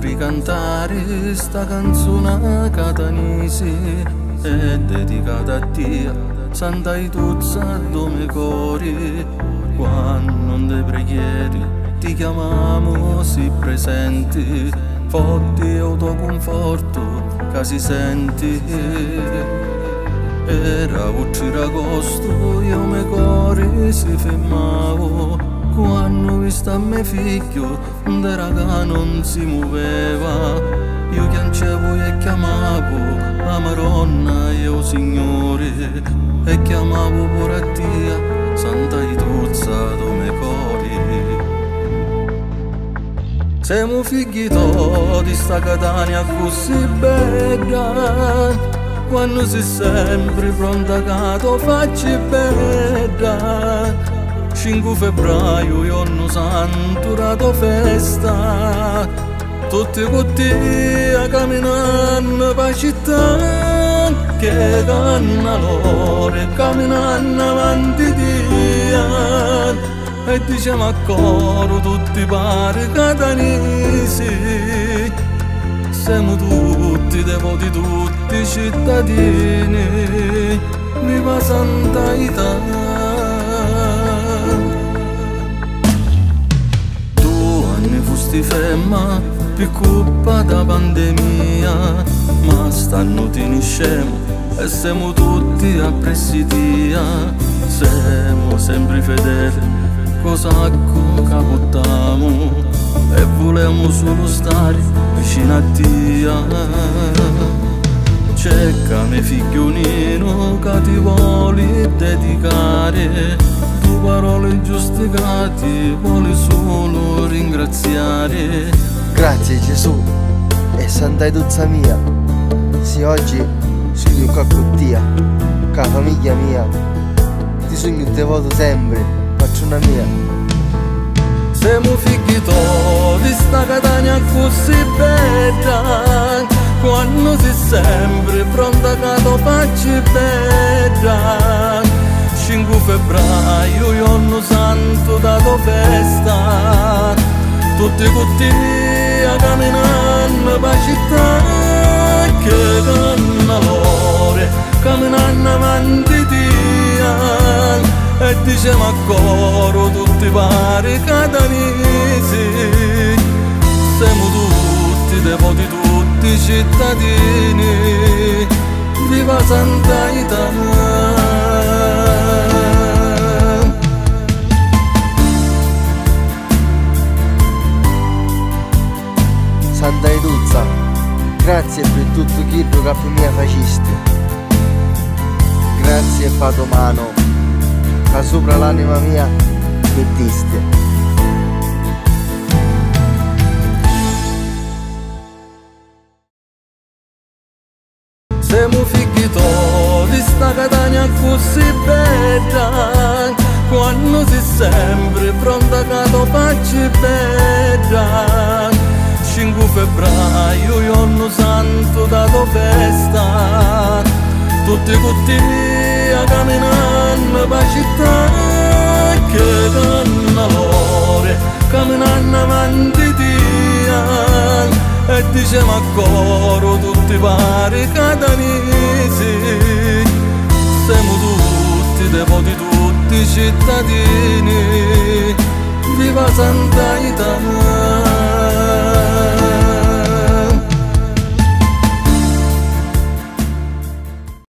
ricantare sta canzone catanese è dedicata a te, Santa Iduzza dome cori. Quando non te preghieri ti chiamiamo si presenti, forti autoconforto che si senti. Era 8 agosto, io me cuore si fermavo, quando visto a me figlio de raga non si muoveva. Io piangevo e chiamavo la Maronna e o Signore, e chiamavo pure a Dio Santa Iduzza dome cori. Siamo figli di sta Catania così bella, quando si sempre pronta che tu facci bella. 5 febbraio, giorno santo, rato festa, tutti con te camminando per città, che canna loro e camminando avanti dia, e diciamo a coro tutti pari catanesi, siamo tutti devoti, tutti cittadini, viva Santa Italia. Fusti ferma per colpa da pandemia, ma stanno finiscendo e siamo tutti a presidia. Siamo sempre fedeli, cosa capottiamo, e volevamo solo stare vicino a Dio. Cercami figlionino che ti vuole dedicare, tu parole giuste che ti vuole solo ringraziare. Grazie Gesù e Santa Iduzza mia, se oggi sono qua con te, con la famiglia mia, ti sogno devoto sempre, faccio una mia. Siamo figli di sta Catania così bella, quando si sempre pronta che tu facci bella. 5 febbraio, giorno santo, dato festa, tutti con te camminando per città, che canna loro, camminando avanti dia, e diciamo a coro tutti pari catanesi, siamo tutti devoti, tutti cittadini, viva Santa Italia. Santa Iduzza, grazie per tutto quello che per me faciste. Grazie per tua mano che sopra l'anima mia mettiste. Siamo figli di sta Catania così bella, quando si sempre pronta che tu facci bella. 5 febbraio, giorno santo, dato festa, tutti con te camminando per città, che canna loro, camminando avanti dia, e diciamo a coro tutti pari catanesi, siamo tutti devoti, tutti cittadini, viva Santa Italia.